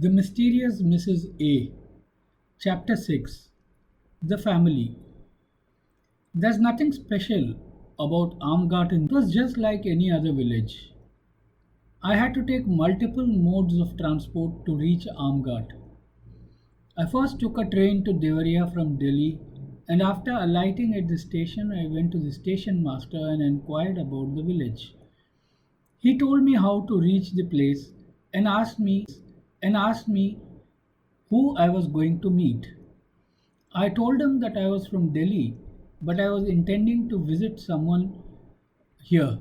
The Mysterious Mrs. A. Chapter 6. The Family. There's nothing special about Amgarten. It was just like any other village. I had to take multiple modes of transport to reach Amgat. I first took a train to Devariya from Delhi, and after alighting at the station, I went to the station master and inquired about the village. He told me how to reach the place and asked me who I was going to meet. I told him that I was from Delhi, but I was intending to visit someone here.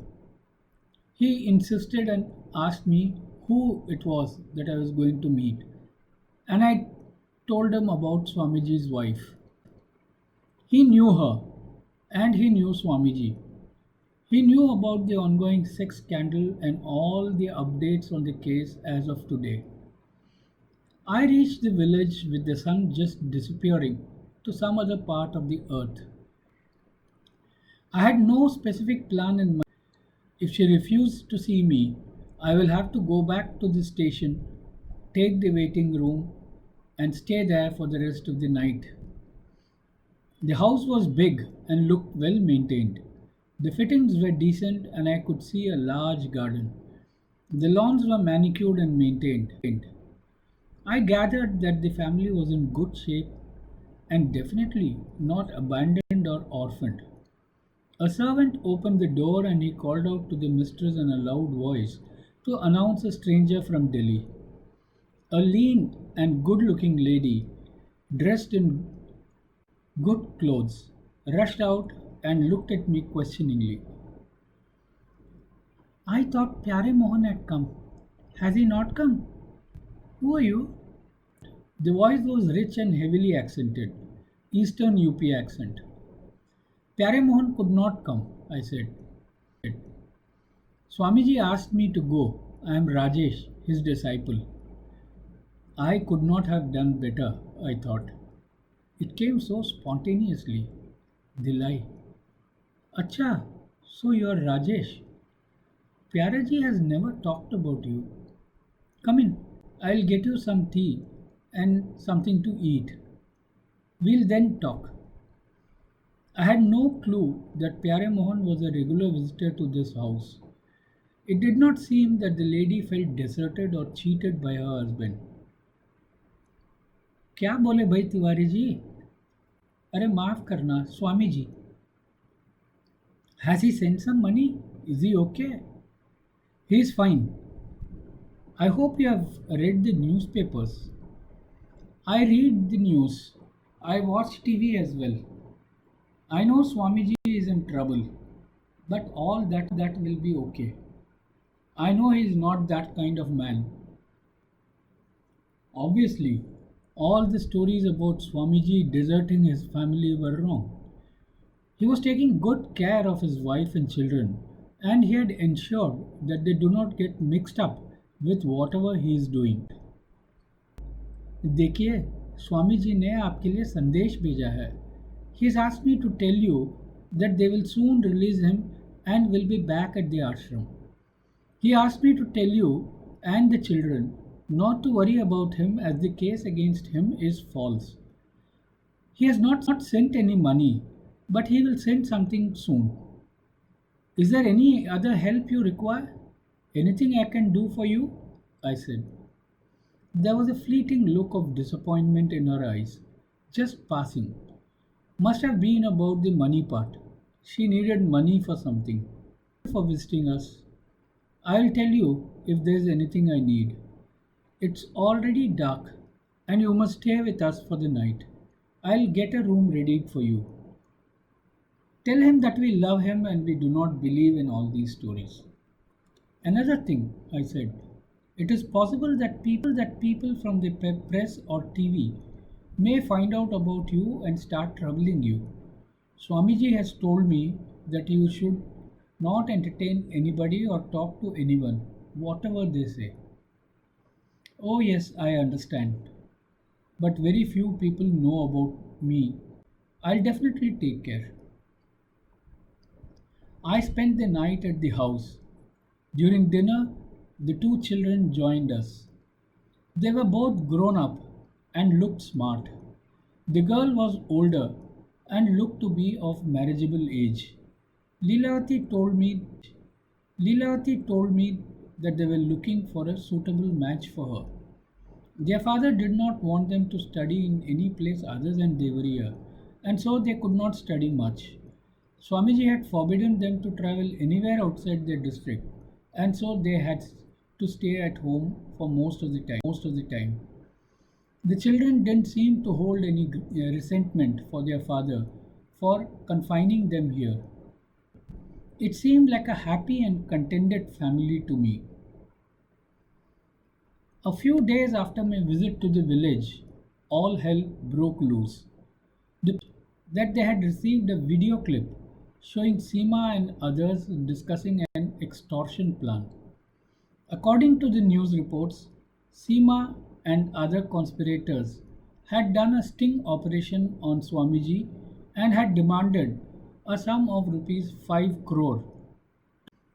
He insisted and asked me who it was that I was going to meet, and I told him about Swamiji's wife. He knew her, and he knew Swamiji. He knew about the ongoing sex scandal and all the updates on the case as of today. I reached the village with the sun just disappearing to some other part of the earth. I had no specific plan in mind. If she refused to see me, I will have to go back to the station, take the waiting room, and stay there for the rest of the night. The house was big and looked well maintained. The fittings were decent, and I could see a large garden. The lawns were manicured and maintained. I gathered that the family was in good shape and definitely not abandoned or orphaned. A servant opened the door and he called out to the mistress in a loud voice to announce a stranger from Delhi. A lean and good looking lady, dressed in good clothes, rushed out and looked at me questioningly. I thought Pyare Mohan had come. Has he not come? Who are you? The voice was rich and heavily accented, Eastern UP accent. Pyare Mohan could not come, I said. Swamiji asked me to go. I am Rajesh, his disciple. I could not have done better, I thought. It came so spontaneously. The lie. Acha, so you are Rajesh. Pyaraji has never talked about you. Come in, I'll get you some tea and something to eat. We'll then talk. I had no clue that Pyare Mohan was a regular visitor to this house. It did not seem that the lady felt deserted or cheated by her husband. क्या बोले भाई तिवारी जी? अरे माफ करना Swami ji. Has he sent some money? Is he okay? He is fine. I hope you have read the newspapers. I read the news. I watch TV as well. I know Swamiji is in trouble, but all that will be okay. I know he is not that kind of man. Obviously, all the stories about Swamiji deserting his family were wrong. He was taking good care of his wife and children, and he had ensured that they do not get mixed up with whatever he is doing. देखिए, स्वामी जी ने आपके लिए संदेश भेजा है. He has asked me to tell you that they will soon release him and will be back at the ashram. He asked me to tell you and the children not to worry about him as the case against him is false. He has not sent any money, but he will send something soon. Is there any other help you require? Anything I can do for you? I said. There was a fleeting look of disappointment in her eyes, just passing. Must have been about the money part. She needed money for something. For visiting us. I'll tell you if there's anything I need. It's already dark and you must stay with us for the night. I'll get a room ready for you. Tell him that we love him and we do not believe in all these stories. Another thing, I said, it is possible that people from the press or TV may find out about you and start troubling you. Swamiji has told me that you should not entertain anybody or talk to anyone, whatever they say. Oh, yes, I understand. But very few people know about me. I'll definitely take care. I spent the night at the house. During dinner, the two children joined us. They were both grown up and looked smart. The girl was older and looked to be of marriageable age. Leelavati told me Leelavati told me that they were looking for a suitable match for her. Their father did not want them to study in any place other than Devariya, and so they could not study much. Swamiji had forbidden them to travel anywhere outside their district, and so they had to stay at home for most of the time. The children didn't seem to hold any resentment for their father for confining them here. It seemed like a happy and contented family to me. A few days after my visit to the village, all hell broke loose. The police told me that they had received a video clip showing Seema and others discussing an extortion plan. According to the news reports, Seema and other conspirators had done a sting operation on Swamiji and had demanded a sum of rupees 5 crore.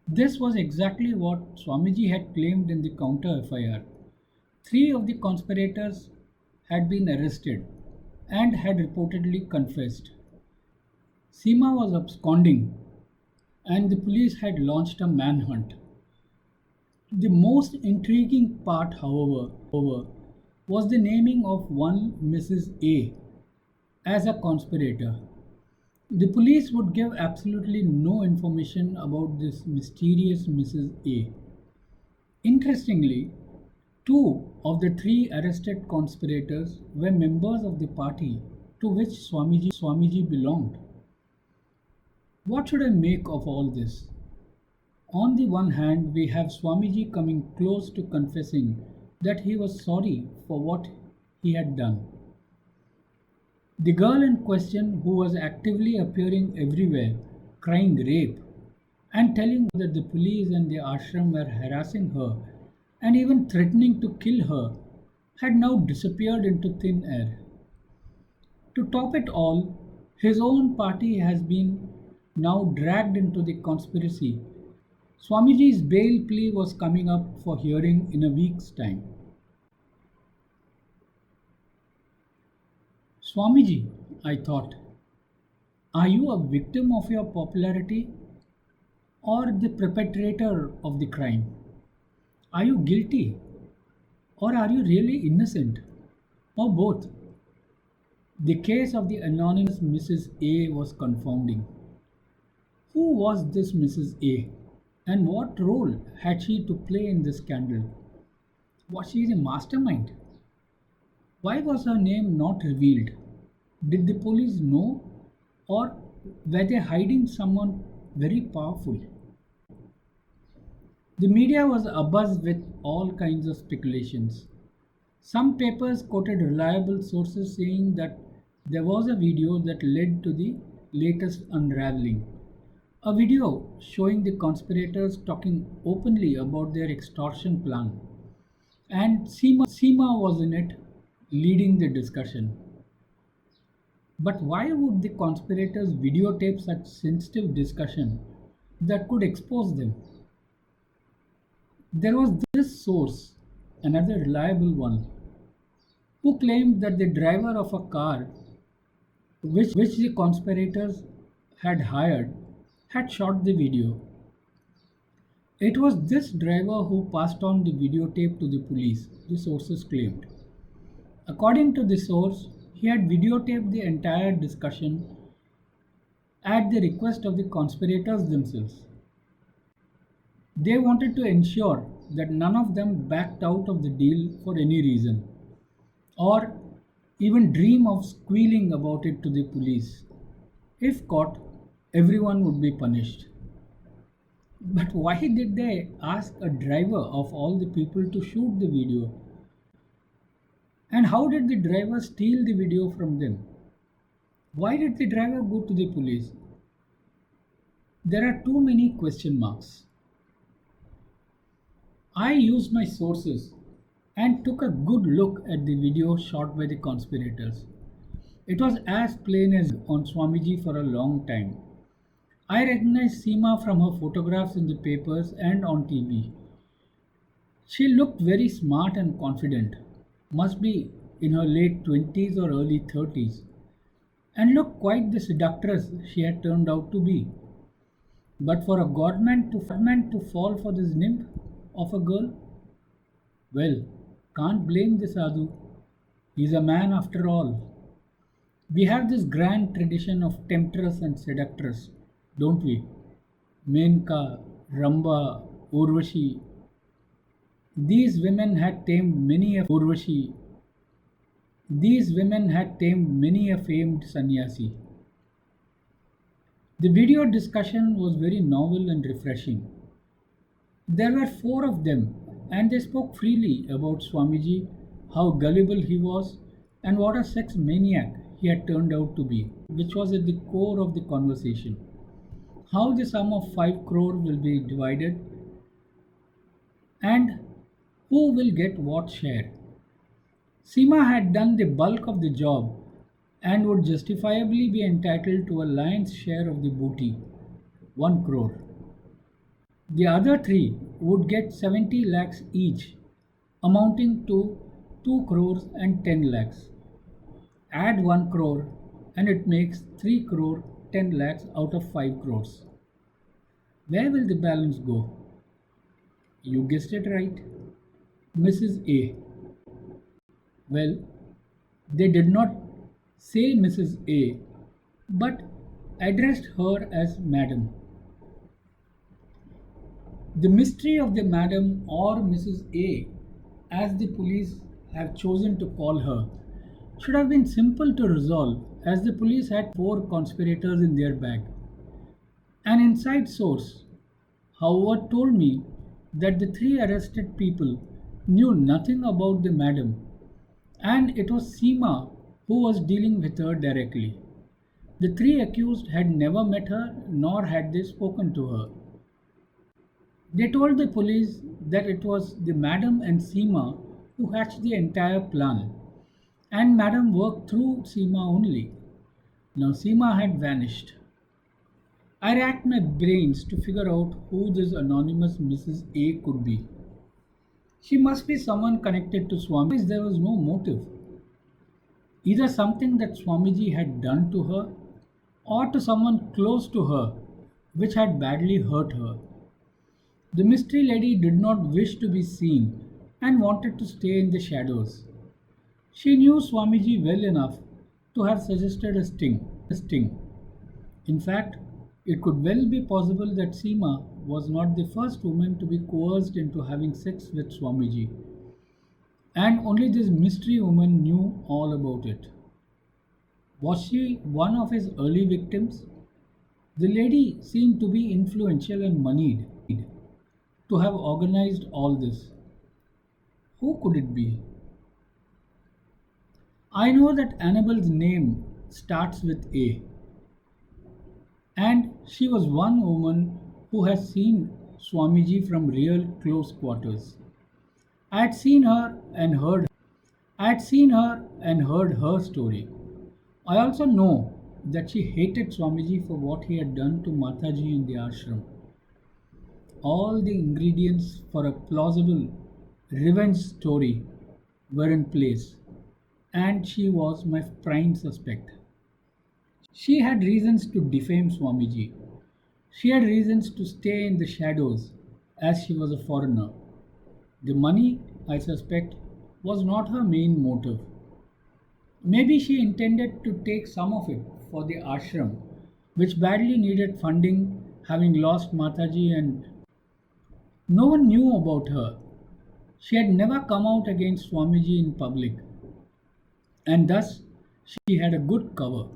This was exactly what Swamiji had claimed in the counter FIR. Three of the conspirators had been arrested and had reportedly confessed. Seema was absconding and the police had launched a manhunt. The most intriguing part, however, was the naming of one Mrs. A as a conspirator. The police would give absolutely no information about this mysterious Mrs. A. Interestingly, two of the three arrested conspirators were members of the party to which Swamiji belonged. What should I make of all this? On the one hand, we have Swamiji coming close to confessing that he was sorry for what he had done. The girl in question, who was actively appearing everywhere, crying rape, and telling that the police and the ashram were harassing her and even threatening to kill her, had now disappeared into thin air. To top it all, his own party has been now dragged into the conspiracy. Swamiji's bail plea was coming up for hearing in a week's time. Swamiji, I thought, are you a victim of your popularity or the perpetrator of the crime? Are you guilty or are you really innocent? Or both? The case of the anonymous Mrs. A was confounding. Who was this Mrs. A? And what role had she to play in this scandal? Was she the mastermind? Why was her name not revealed? Did the police know? Or were they hiding someone very powerful? The media was abuzz with all kinds of speculations. Some papers quoted reliable sources saying that there was a video that led to the latest unraveling. A video showing the conspirators talking openly about their extortion plan. And Seema was in it, leading the discussion. But why would the conspirators videotape such sensitive discussion that could expose them? There was this source, another reliable one, who claimed that the driver of a car which the conspirators had hired had shot the video. It was this driver who passed on the videotape to the police, the sources claimed. According to the source, he had videotaped the entire discussion at the request of the conspirators themselves. They wanted to ensure that none of them backed out of the deal for any reason, or even dream of squealing about it to the police. If caught, everyone would be punished. But why did they ask a driver of all the people to shoot the video? And how did the driver steal the video from them? Why did the driver go to the police? There are too many question marks. I used my sources and took a good look at the video shot by the conspirators. It was as plain as on Swamiji for a long time. I recognized Seema from her photographs in the papers and on TV. She looked very smart and confident, must be in her late 20s or early 30s, and looked quite the seductress she had turned out to be. But for a godman to fall for this nymph of a girl, well, can't blame the sadhu. He's a man after all. We have this grand tradition of temptress and seductress, don't we? Menka, Ramba, Urvashi. These women had tamed many a Urvashi. These women had tamed many a famed sannyasi. The video discussion was very novel and refreshing. There were four of them, and they spoke freely about Swamiji, how gullible he was, and what a sex maniac he had turned out to be, which was at the core of the conversation. How the sum of 5 crore will be divided, and who will get what share. Seema had done the bulk of the job and would justifiably be entitled to a lion's share of the booty, 1 crore. The other three would get 70 lakhs each, amounting to 2 crores and 10 lakhs. Add 1 crore and it makes 3 crore 10 lakhs out of 5 crores. Where will the balance go? You guessed it right. Mrs. A. Well, they did not say Mrs. A, but addressed her as Madam. The mystery of the Madam or Mrs. A, as the police have chosen to call her, should have been simple to resolve as the police had four conspirators in their bag. An inside source, however, told me that the three arrested people knew nothing about the Madam and it was Seema who was dealing with her directly. The three accused had never met her nor had they spoken to her. They told the police that it was the Madam and Seema who hatched the entire plan, and Madam worked through Seema only. Now Seema had vanished. I racked my brains to figure out who this anonymous Mrs. A could be. She must be someone connected to Swami. There was no motive. Either something that Swamiji had done to her or to someone close to her which had badly hurt her. The mystery lady did not wish to be seen and wanted to stay in the shadows. She knew Swamiji well enough to have suggested a sting. In fact, it could well be possible that Seema was not the first woman to be coerced into having sex with Swamiji, and only this mystery woman knew all about it. Was she one of his early victims? The lady seemed to be influential and moneyed to have organized all this. Who could it be? I know that Annabelle's name starts with A, and she was one woman who has seen Swamiji from real close quarters. I had seen her and heard I had seen her and heard her story. I also know that she hated Swamiji for what he had done to Mataji in the ashram. All the ingredients for a plausible revenge story were in place, and she was my prime suspect. She had reasons to defame Swamiji. She had reasons to stay in the shadows as she was a foreigner. The money, I suspect, was not her main motive. Maybe she intended to take some of it for the ashram, which badly needed funding, having lost Mataji, and no one knew about her. She had never come out against Swamiji in public, and thus she had a good cover.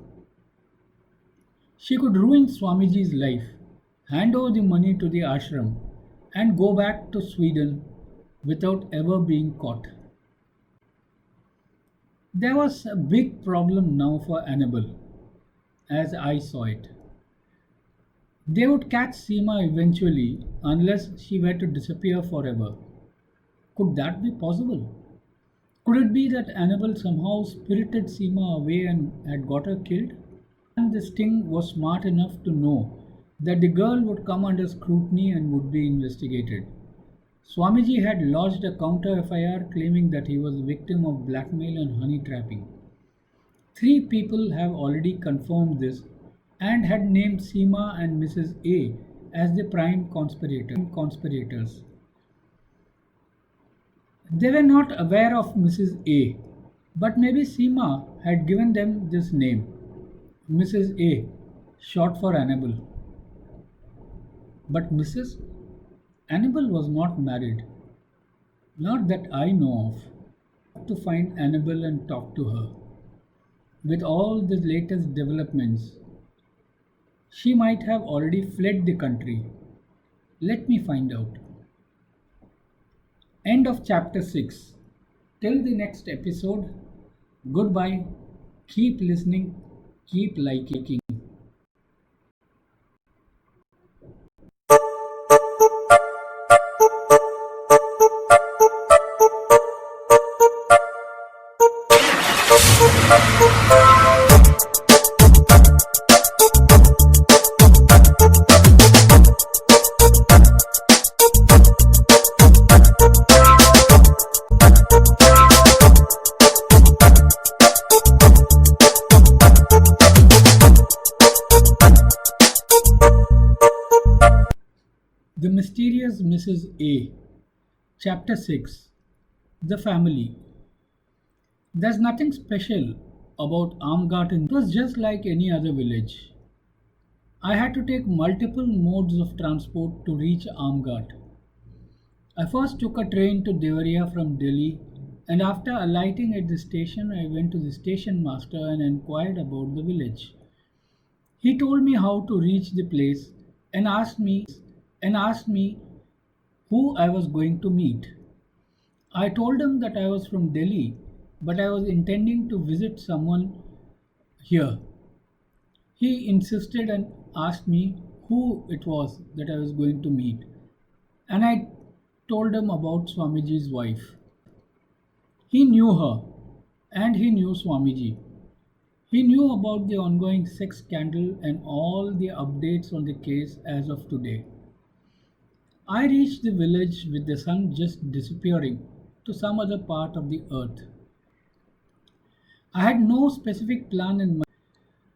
She could ruin Swamiji's life, hand over the money to the ashram, and go back to Sweden without ever being caught. There was a big problem now for Annabel, as I saw it. They would catch Seema eventually unless she were to disappear forever. Could that be possible? Could it be that Annabel somehow spirited Seema away and had got her killed? And the sting was smart enough to know that the girl would come under scrutiny and would be investigated. Swamiji had lodged a counter FIR claiming that he was a victim of blackmail and honey trapping. Three people have already confirmed this and had named Seema and Mrs. A as the prime conspirators. They were not aware of Mrs. A, but maybe Seema had given them this name, Mrs. A, short for Annabel. But Mrs. Annabel was not married, not that I know of. To find Annabel and talk to her. With all the latest developments, she might have already fled the country. Let me find out. End of chapter 6. Till the next episode, goodbye. Keep listening, keep liking. The Mysterious Mrs. A. Chapter 6. The Family. There's nothing special about Amgarten. It was just like any other village. I had to take multiple modes of transport to reach Amgat. I first took a train to Devariya from Delhi, and after alighting at the station, I went to the station master and inquired about the village. He told me how to reach the place and asked me who I was going to meet. I told him that I was from Delhi, but I was intending to visit someone here. He insisted and asked me who it was that I was going to meet, and I told him about Swamiji's wife. He knew her, and he knew Swamiji. He knew about the ongoing sex scandal and all the updates on the case as of today. I reached the village with the sun just disappearing to some other part of the earth. I had no specific plan in mind.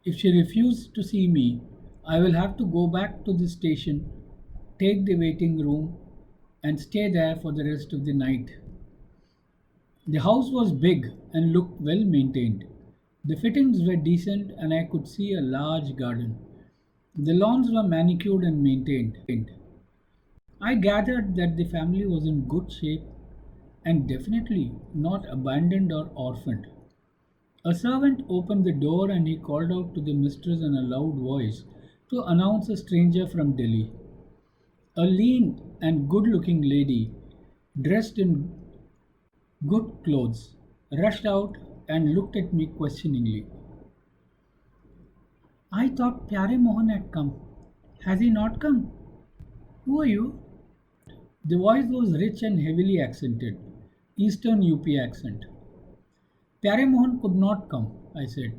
If she refused to see me, I will have to go back to the station, take the waiting room, and stay there for the rest of the night. The house was big and looked well maintained. The fittings were decent, and I could see a large garden. The lawns were manicured and maintained. I gathered that the family was in good shape and definitely not abandoned or orphaned. A servant opened the door and he called out to the mistress in a loud voice to announce a stranger from Delhi. A lean and good looking lady, dressed in good clothes, rushed out and looked at me questioningly. I thought Pyare Mohan had come. Has he not come? Who are you? The voice was rich and heavily accented, Eastern UP accent. Pyare Mohan could not come, I said.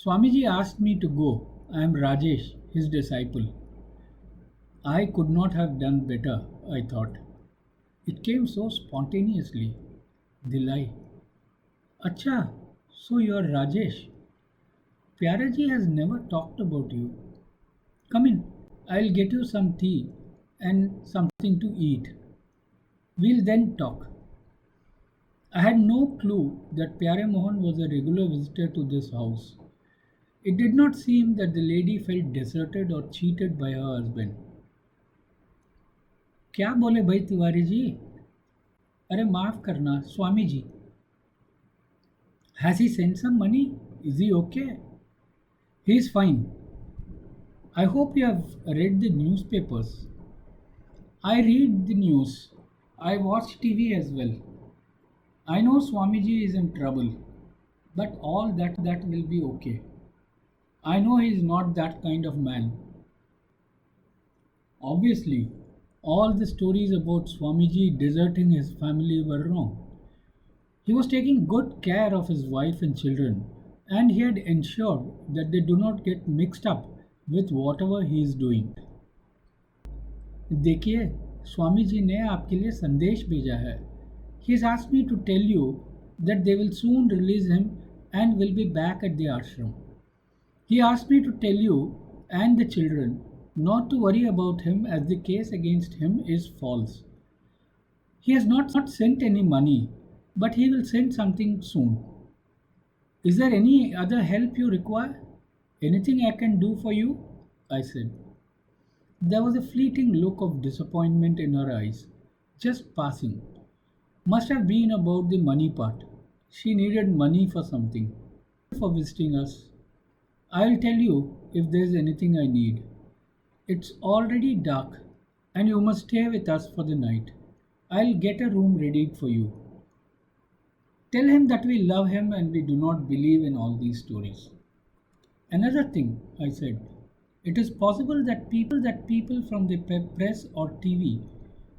Swamiji asked me to go. I am Rajesh, his disciple. I could not have done better, I thought. It came so spontaneously. The lie. Acha, so you are Rajesh. Pyaraji has never talked about you. Come in, I'll get you some tea and something to eat. We'll then talk. I had no clue that Pyare Mohan was a regular visitor to this house. It did not seem that the lady felt deserted or cheated by her husband. क्या बोले भाई तिवारी जी? अरे माफ करना Swami ji. Has he sent some money? Is he okay? He is fine. I hope you have read the newspapers. I read the news. I watch TV as well. I know Swamiji is in trouble, but all that will be okay. I know he is not that kind of man. Obviously, all the stories about Swamiji deserting his family were wrong. He was taking good care of his wife and children, and he had ensured that they do not get mixed up with whatever he is doing. देखिए, स्वामी जी ने आपके लिए संदेश भेजा है. He has asked me to tell you that they will soon release him and will be back at the ashram. He asked me to tell you and the children not to worry about him as the case against him is false. He has not sent any money, but he will send something soon. Is there any other help you require? Anything I can do for you? I said. There was a fleeting look of disappointment in her eyes, just passing. Must have been about the money part. She needed money for something. For visiting us. I'll tell you if there's anything I need. It's already dark and you must stay with us for the night. I'll get a room ready for you. Tell him that we love him and we do not believe in all these stories. Another thing, I said, it is possible that people from the press or TV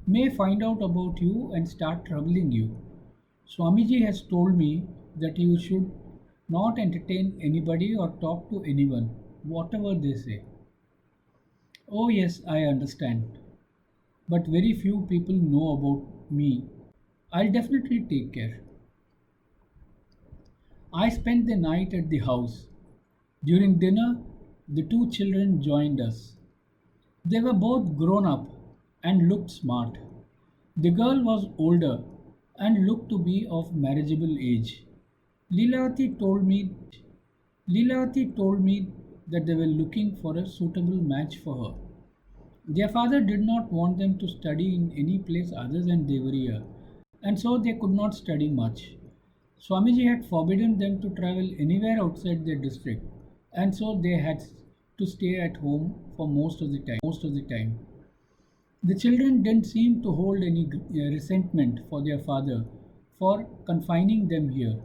may find out about you and start troubling you. Swamiji has told me that you should not entertain anybody or talk to anyone, whatever they say. Oh, yes, I understand. But very few people know about me. I'll definitely take care. I spent the night at the house. During dinner, the two children joined us. They were both grown up and looked smart. The girl was older and looked to be of marriageable age. Leelavati told me Leelavati told me that they were looking for a suitable match for her. Their father did not want them to study in any place other than Devariya, and so they could not study much. Swamiji had forbidden them to travel anywhere outside their district, and so they had to stay at home for most of the time. The children didn't seem to hold any resentment for their father for confining them here.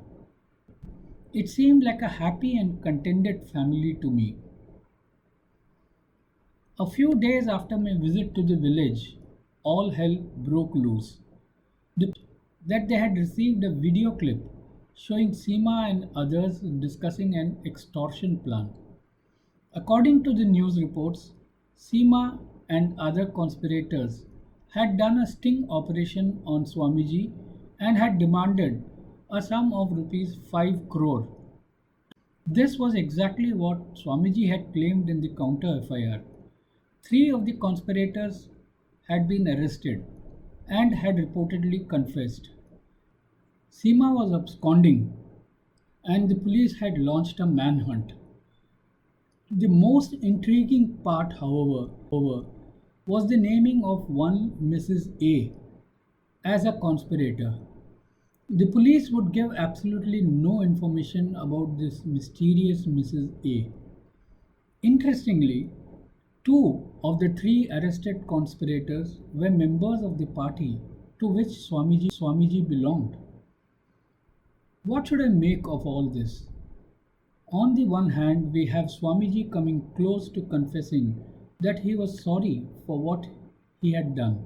It seemed like a happy and contented family to me. A few days after my visit to the village, all hell broke loose. The that they had received a video clip showing Seema and others discussing an extortion plan. According to the news reports, Seema and other conspirators had done a sting operation on Swamiji and had demanded a sum of rupees 5 crore. This was exactly what Swamiji had claimed in the counter FIR. Three of the conspirators had been arrested and had reportedly confessed. Seema was absconding and the police had launched a manhunt. The most intriguing part, however, was the naming of one Mrs. A as a conspirator. The police would give absolutely no information about this mysterious Mrs. A. Interestingly, two of the three arrested conspirators were members of the party to which Swamiji belonged. What should I make of all this? On the one hand, we have Swamiji coming close to confessing that he was sorry for what he had done.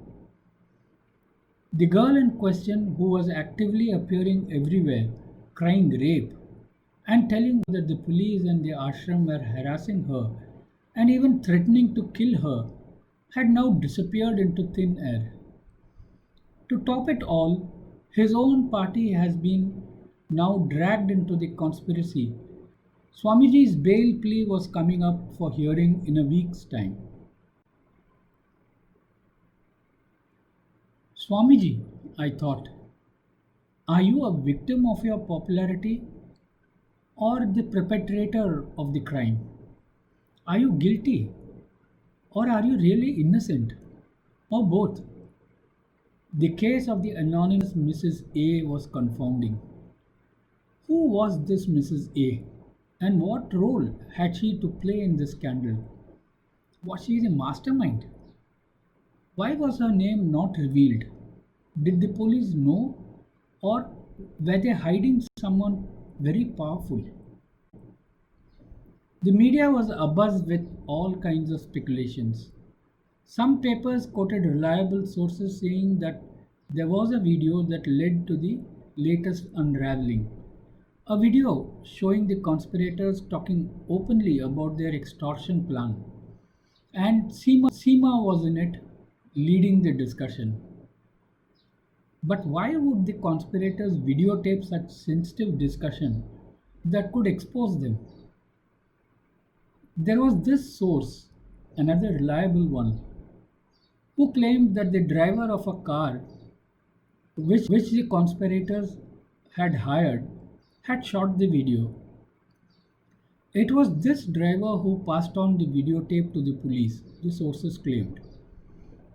The girl in question, who was actively appearing everywhere, crying rape, and telling that the police and the ashram were harassing her and even threatening to kill her, had now disappeared into thin air. To top it all, his own party has been now dragged into the conspiracy. Swamiji's bail plea was coming up for hearing in a week's time. Swamiji, I thought, are you a victim of your popularity or the perpetrator of the crime? Are you guilty or are you really innocent? Or both? The case of the anonymous Mrs. A was confounding. Who was this Mrs. A? And what role had she to play in this scandal? Was she the mastermind? Why was her name not revealed? Did the police know? Or were they hiding someone very powerful? The media was abuzz with all kinds of speculations. Some papers quoted reliable sources saying that there was a video that led to the latest unraveling. A video showing the conspirators talking openly about their extortion plan. And Seema was in it, leading the discussion. But why would the conspirators videotape such sensitive discussion that could expose them? There was this source, another reliable one, who claimed that the driver of a car which the conspirators had hired had shot the video. It was this driver who passed on the videotape to the police, the sources claimed.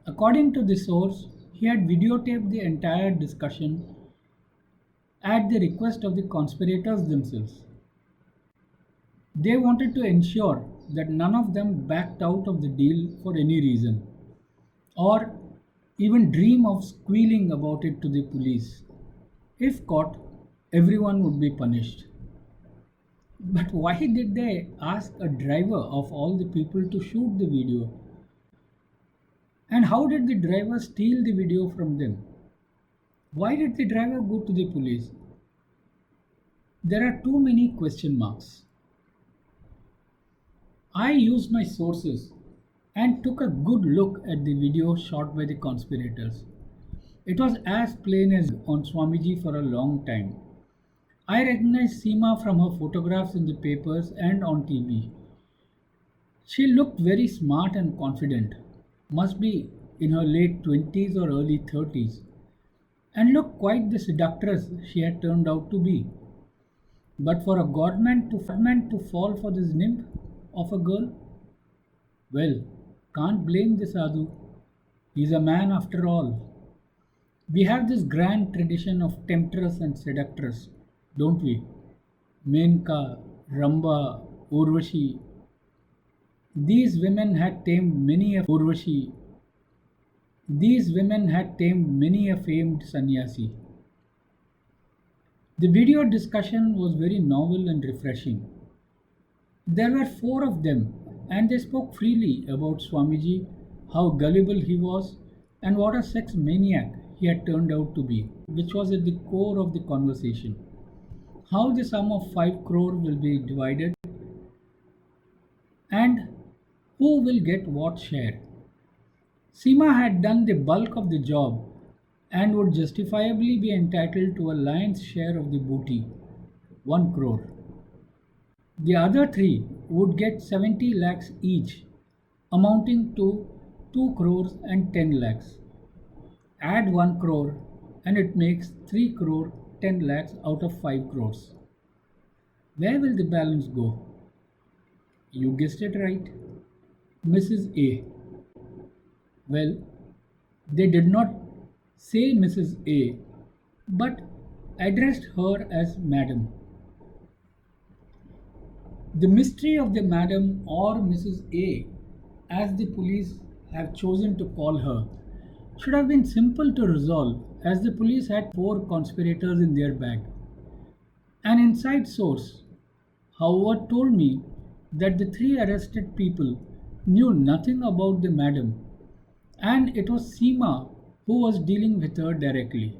According to the source, he had videotaped the entire discussion at the request of the conspirators themselves. They wanted to ensure that none of them backed out of the deal for any reason, or even dream of squealing about it to the police. If caught, everyone would be punished. But why did they ask a driver of all the people to shoot the video? And how did the driver steal the video from them? Why did the driver go to the police? There are too many question marks. I used my sources and took a good look at the video shot by the conspirators. It was as plain as on Swamiji for a long time. I recognized Seema from her photographs in the papers and on TV. She looked very smart and confident, must be in her late 20s or early 30s, and looked quite the seductress she had turned out to be. But for a godman to fall for this nymph of a girl, well, can't blame the sadhu. He's a man after all. We have this grand tradition of temptress and seductress, don't we? Menka, Ramba, Urvashi. These women had tamed many a Urvashi. These women had tamed many a famed sannyasi. The video discussion was very novel and refreshing. There were four of them, and they spoke freely about Swamiji, how gullible he was, and what a sex maniac he had turned out to be, which was at the core of the conversation. How the sum of 5 crore will be divided, and who will get what share. Seema had done the bulk of the job and would justifiably be entitled to a lion's share of the booty, 1 crore. The other three would get 70 lakhs each, amounting to 2 crores and 10 lakhs. Add 1 crore and it makes 3 crore 10 lakhs out of 5 crores. Where will the balance go? You guessed it right. Mrs. A. Well, they did not say Mrs. A, but addressed her as Madam. The mystery of the Madam or Mrs. A, as the police have chosen to call her, should have been simple to resolve as the police had four conspirators in their bag. An inside source, however, told me that the three arrested people knew nothing about the Madam and it was Seema who was dealing with her directly.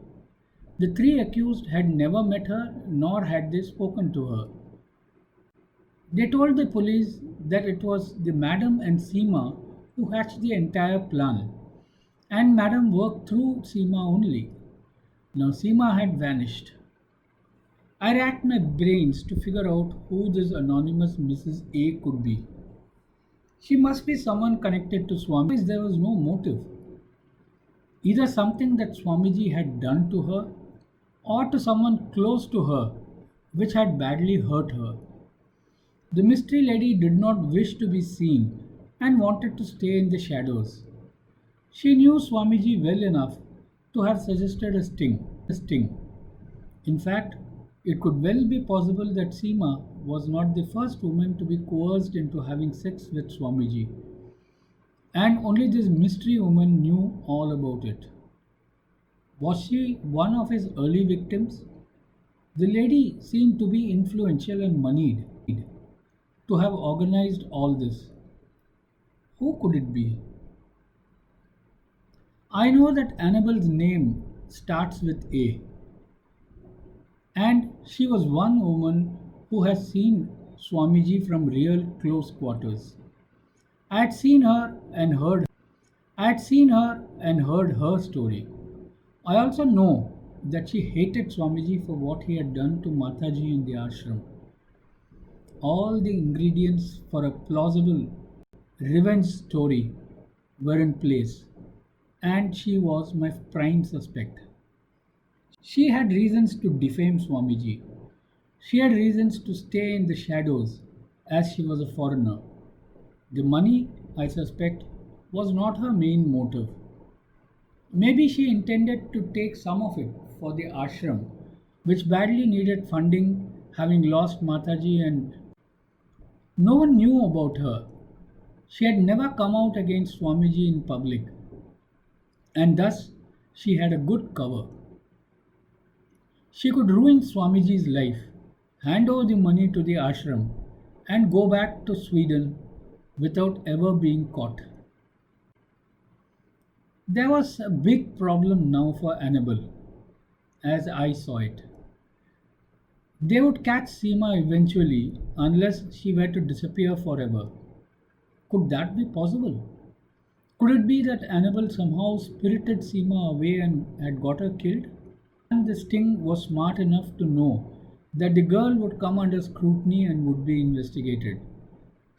The three accused had never met her nor had they spoken to her. They told the police that it was the Madam and Seema who hatched the entire plan, and Madam worked through Seema only. Now Seema had vanished. I racked my brains to figure out who this anonymous Mrs. A could be. She must be someone connected to Swami. There was no motive. Either something that Swamiji had done to her or to someone close to her which had badly hurt her. The mystery lady did not wish to be seen and wanted to stay in the shadows. She knew Swamiji well enough to have suggested a sting. In fact, it could well be possible that Seema was not the first woman to be coerced into having sex with Swamiji, and only this mystery woman knew all about it. Was she one of his early victims? The lady seemed to be influential and moneyed to have organized all this. Who could it be? I know that Annabelle's name starts with A, and she was one woman who has seen Swamiji from real close quarters. I had seen her and heard her. I had seen her and heard her story. I also know that she hated Swamiji for what he had done to Mataji in the ashram. All the ingredients for a plausible revenge story were in place, and she was my prime suspect. She had reasons to defame Swamiji. She had reasons to stay in the shadows as she was a foreigner. The money, I suspect, was not her main motive. Maybe she intended to take some of it for the ashram, which badly needed funding, having lost Mataji, and no one knew about her. She had never come out against Swamiji in public, and thus she had a good cover. She could ruin Swamiji's life, hand over the money to the ashram, and go back to Sweden without ever being caught. There was a big problem now for Annabel, as I saw it. They would catch Seema eventually unless she were to disappear forever. Could that be possible? Could it be that Annabel somehow spirited Seema away and had got her killed? And the Sting was smart enough to know that the girl would come under scrutiny and would be investigated.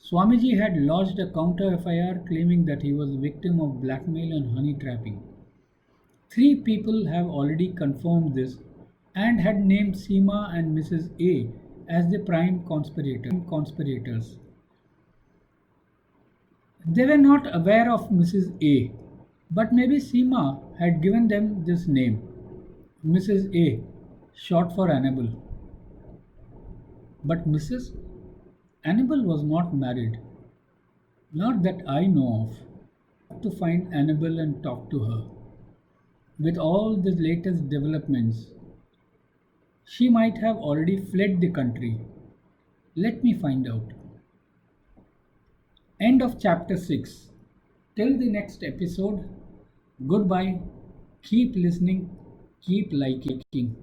Swamiji had lodged a counter FIR claiming that he was a victim of blackmail and honey trapping. Three people have already confirmed this and had named Seema and Mrs. A as the prime conspirators. They were not aware of Mrs. A, but maybe Seema had given them this name, Mrs. A, short for Annabel. But Mrs. Annabel was not married, not that I know of. To find Annabel and talk to her. With all the latest developments, she might have already fled the country. Let me find out. End of chapter 6. Till the next episode, goodbye. Keep listening, keep liking.